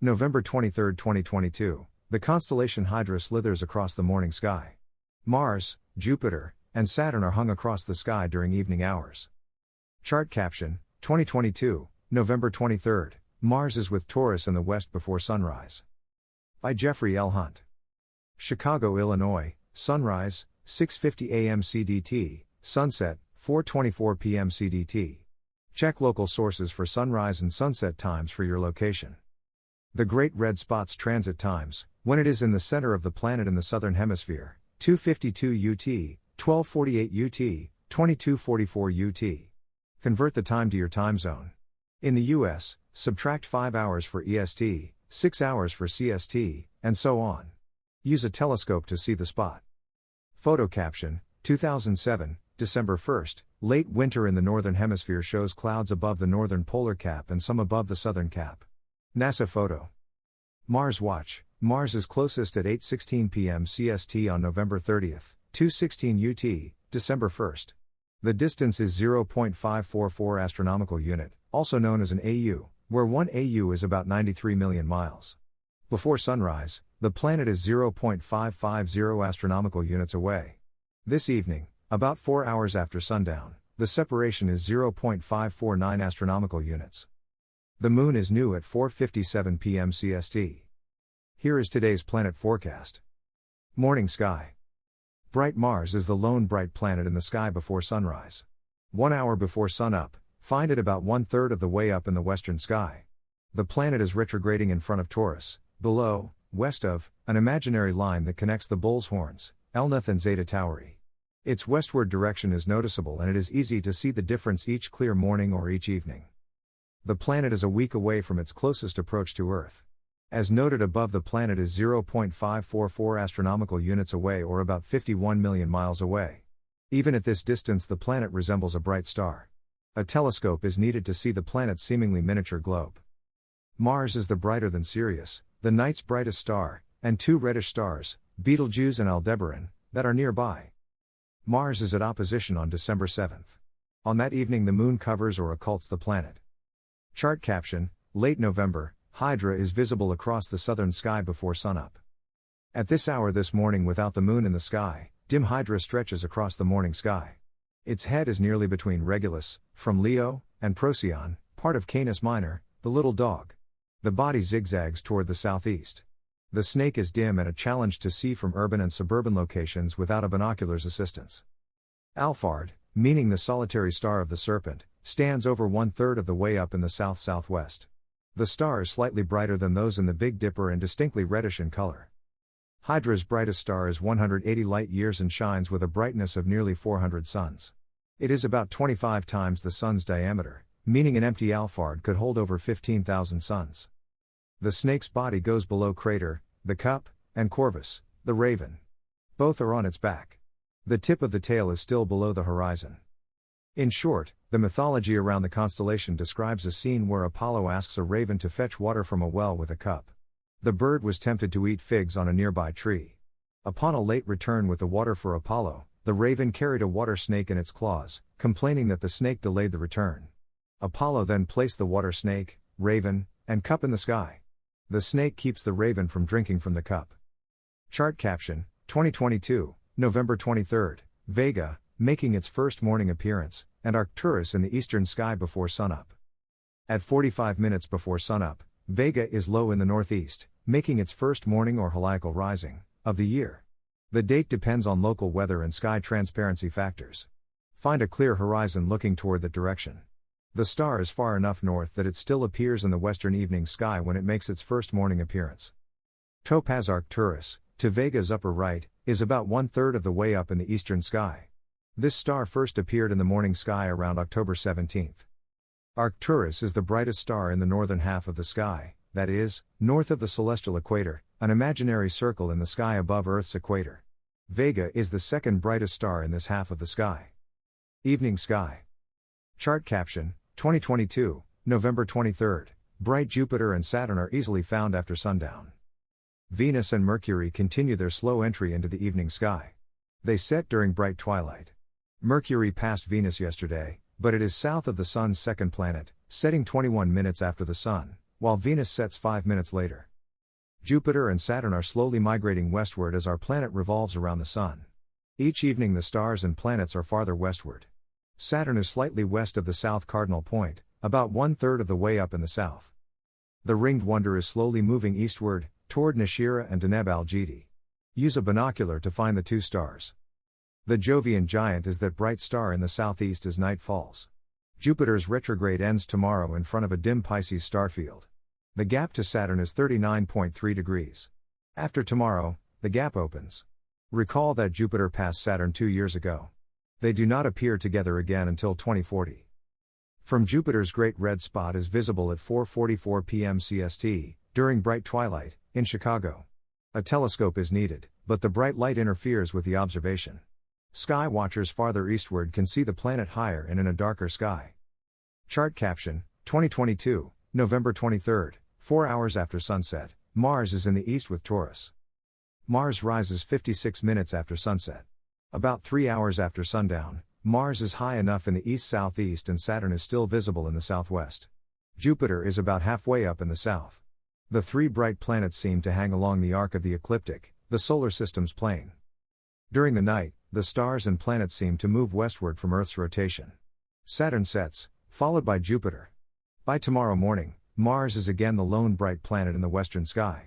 November 23, 2022, the constellation Hydra slithers across the morning sky. Mars, Jupiter, and Saturn are hung across the sky during evening hours. Chart caption, 2022, November 23, Mars is with Taurus in the west before sunrise. By Jeffrey L. Hunt. Chicago, Illinois, sunrise, 6:50 a.m. CDT, sunset, 4:24 p.m. CDT. Check local sources for sunrise and sunset times for your location. The Great Red Spot's transit times, when it is in the center of the planet in the southern hemisphere, 2:52 UT, 12:48 UT, 22:44 UT. Convert the time to your time zone. In the US, subtract 5 hours for EST, 6 hours for CST, and so on. Use a telescope to see the spot. Photo caption, 2007, December 1st, late winter in the northern hemisphere shows clouds above the northern polar cap and some above the southern cap. NASA photo. Mars watch. Mars is closest at 8:16 p.m. CST on November 30th, 2:16 UT, December 1st. The distance is 0.544 astronomical unit, also known as an AU, where 1 AU is about 93 million miles. Before sunrise, the planet is 0.550 astronomical units away. This evening, about 4 hours after sundown, the separation is 0.549 astronomical units. The moon is new at 4:57 p.m. CST. Here is today's planet forecast. Morning sky. Bright Mars is the lone bright planet in the sky before sunrise. 1 hour before sunup, find it about 1/3 of the way up in the western sky. The planet is retrograding in front of Taurus, below, west of, an imaginary line that connects the bull's horns, Elnath and Zeta Tauri. Its westward direction is noticeable and it is easy to see the difference each clear morning or each evening. The planet is a week away from its closest approach to Earth. As noted above, the planet is 0.544 astronomical units away or about 51 million miles away. Even at this distance, the planet resembles a bright star. A telescope is needed to see the planet's seemingly miniature globe. Mars is the brighter than Sirius, the night's brightest star, and two reddish stars, Betelgeuse and Aldebaran, that are nearby. Mars is at opposition on December 7th. On that evening, the moon covers or occults the planet. Chart caption, late November, Hydra is visible across the southern sky before sunup. At this hour this morning, without the moon in the sky, dim Hydra stretches across the morning sky. Its head is nearly between Regulus, from Leo, and Procyon, part of Canis Minor, the little dog. The body zigzags toward the southeast. The snake is dim and a challenge to see from urban and suburban locations without a binocular's assistance. Alphard, meaning the solitary star of the serpent, stands over 1/3 of the way up in the south-southwest. The star is slightly brighter than those in the Big Dipper and distinctly reddish in color. Hydra's brightest star is 180 light-years and shines with a brightness of nearly 400 suns. It is about 25 times the sun's diameter, meaning an empty Alphard could hold over 15,000 suns. The snake's body goes below Crater, the Cup, and Corvus, the Raven. Both are on its back. The tip of the tail is still below the horizon. In short, the mythology around the constellation describes a scene where Apollo asks a raven to fetch water from a well with a cup. The bird was tempted to eat figs on a nearby tree. Upon a late return with the water for Apollo, the raven carried a water snake in its claws, complaining that the snake delayed the return. Apollo then placed the water snake, raven, and cup in the sky. The snake keeps the raven from drinking from the cup. Chart caption, 2022, November 23, Vega, making its first morning appearance, and Arcturus in the eastern sky before sunup. At 45 minutes before sunup, Vega is low in the northeast, making its first morning or heliacal rising of the year. The date depends on local weather and sky transparency factors. Find a clear horizon looking toward that direction. The star is far enough north that it still appears in the western evening sky when it makes its first morning appearance. Topaz Arcturus, to Vega's upper right, is about 1/3 of the way up in the eastern sky. This star first appeared in the morning sky around October 17th. Arcturus is the brightest star in the northern half of the sky, that is, north of the celestial equator, an imaginary circle in the sky above Earth's equator. Vega is the second brightest star in this half of the sky. Evening sky. Chart caption, 2022, November 23, bright Jupiter and Saturn are easily found after sundown. Venus and Mercury continue their slow entry into the evening sky. They set during bright twilight. Mercury passed Venus yesterday, but it is south of the Sun's second planet, setting 21 minutes after the Sun, while Venus sets 5 minutes later. Jupiter and Saturn are slowly migrating westward as our planet revolves around the Sun. Each evening the stars and planets are farther westward. Saturn is slightly west of the south cardinal point, about 1/3 of the way up in the south. The ringed wonder is slowly moving eastward, toward Nishira and Deneb al-Jidi. Use a binocular to find the two stars. The Jovian giant is that bright star in the southeast as night falls. Jupiter's retrograde ends tomorrow in front of a dim Pisces star field. The gap to Saturn is 39.3 degrees. After tomorrow, the gap opens. Recall that Jupiter passed Saturn 2 years ago. They do not appear together again until 2040. From Jupiter's great red spot is visible at 4:44 p.m. CST, during bright twilight, in Chicago. A telescope is needed, but the bright light interferes with the observation. Sky watchers farther eastward can see the planet higher and in a darker sky. Chart caption, 2022, November 23, 4 hours after sunset, Mars is in the east with Taurus. Mars rises 56 minutes after sunset. About 3 hours after sundown, Mars is high enough in the east-southeast and Saturn is still visible in the southwest. Jupiter is about halfway up in the south. The three bright planets seem to hang along the arc of the ecliptic, the solar system's plane. During the night, the stars and planets seem to move westward from Earth's rotation. Saturn sets, followed by Jupiter. By tomorrow morning, Mars is again the lone bright planet in the western sky.